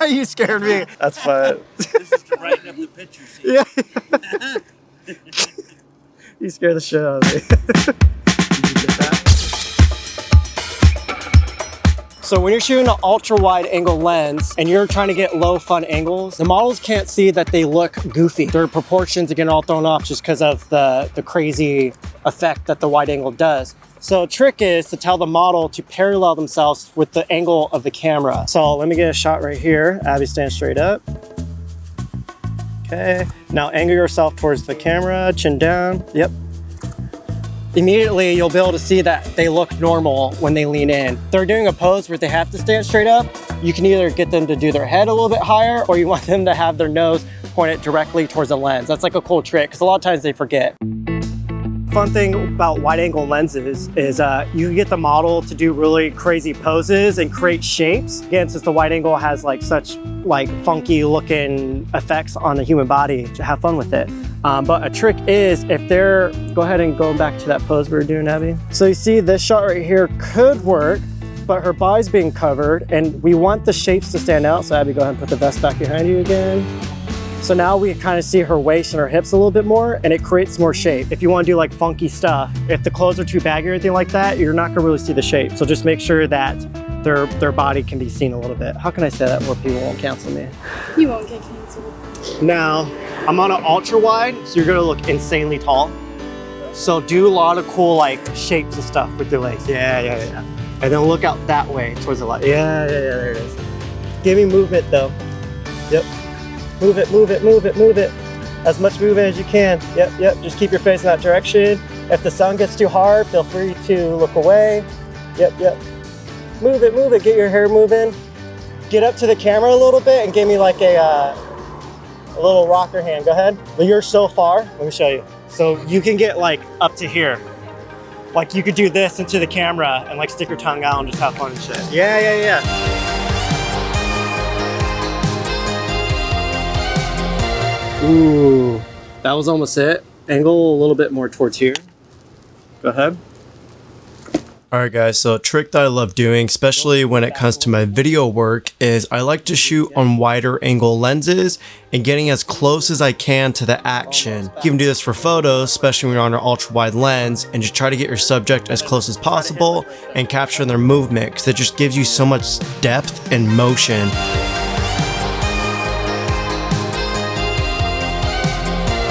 You scared me. That's fun. This is to brighten up the picture. See? Yeah. You scared the shit out of me. Did you get that? So when you're shooting an ultra wide angle lens and you're trying to get low fun angles, the models can't see that they look goofy. Their proportions are getting all thrown off just because of the crazy effect that the wide angle does. So a trick is to tell the model to parallel themselves with the angle of the camera. So let me get a shot right here. Abby, stand straight up. Okay, now angle yourself towards the camera, chin down. Yep. Immediately you'll be able to see that they look normal when they lean in. If they're doing a pose where they have to stand straight up, you can either get them to do their head a little bit higher, or you want them to have their nose pointed directly towards the lens. That's like a cool trick, because a lot of times they forget. Fun thing about wide angle lenses is you can get the model to do really crazy poses and create shapes. Again, since the wide angle has like such like funky looking effects on the human body, to have fun with it. But a trick is if they're, go ahead and go back to that pose we were doing, Abby. So you see this shot right here could work, but her body's being covered and we want the shapes to stand out. So Abby, go ahead and put the vest back behind you again. So now we kind of see her waist and her hips a little bit more, and it creates more shape. If you want to do like funky stuff, if the clothes are too baggy or anything like that, you're not gonna really see the shape. So just make sure that their body can be seen a little bit. How can I say that where people won't cancel me? You won't get canceled. Now, I'm on an ultra wide, so you're gonna look insanely tall. So do a lot of cool like shapes and stuff with your legs. Yeah. And then look out that way towards the light. Yeah, there it is. Give me movement though. Yep. Move it. As much movement as you can. Yep. Just keep your face in that direction. If the sun gets too hard, feel free to look away. Yep. Move it. Get your hair moving. Get up to the camera a little bit and give me like a little rocker hand. Go ahead. Well, you're so far. Let me show you. So you can get like up to here. Like you could do this into the camera and like stick your tongue out and just have fun and shit. Yeah. Ooh, that was almost it. Angle a little bit more towards here. Go ahead. Alright guys, so a trick that I love doing, especially when it comes to my video work, is I like to shoot on wider angle lenses and getting as close as I can to the action. You can do this for photos, especially when you're on an ultra wide lens, and just try to get your subject as close as possible and capture their movement, because it just gives you so much depth and motion.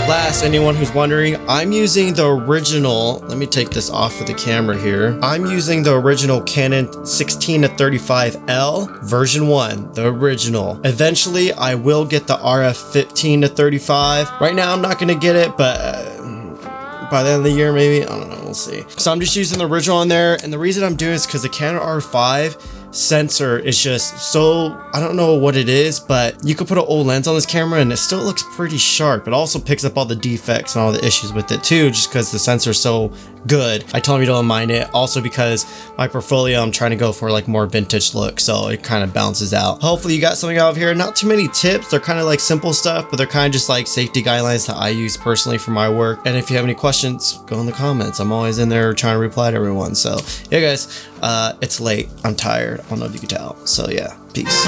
Last, anyone who's wondering, I'm using the original, let me take this off of the camera here. I'm using the original Canon 16-35L version 1, the original. Eventually, I will get the RF 15-35. Right now, I'm not gonna get it, but by the end of the year, maybe, I don't know, we'll see. So I'm just using the original on there, and the reason I'm doing it is because the Canon R5 sensor is just so, I don't know what it is, but you could put an old lens on this camera and it still looks pretty sharp. It also picks up all the defects and all the issues with it too, just because the sensor is so good. I tell them you don't mind it. Also because my portfolio, I'm trying to go for like more vintage look, so it kind of balances out. Hopefully you got something out of here. Not too many tips. They're kind of like simple stuff, but they're kind of just like safety guidelines that I use personally for my work. And if you have any questions, go in the comments. I'm always in there trying to reply to everyone. So yeah guys, it's late. I'm tired. I don't know if you can tell. So yeah, peace.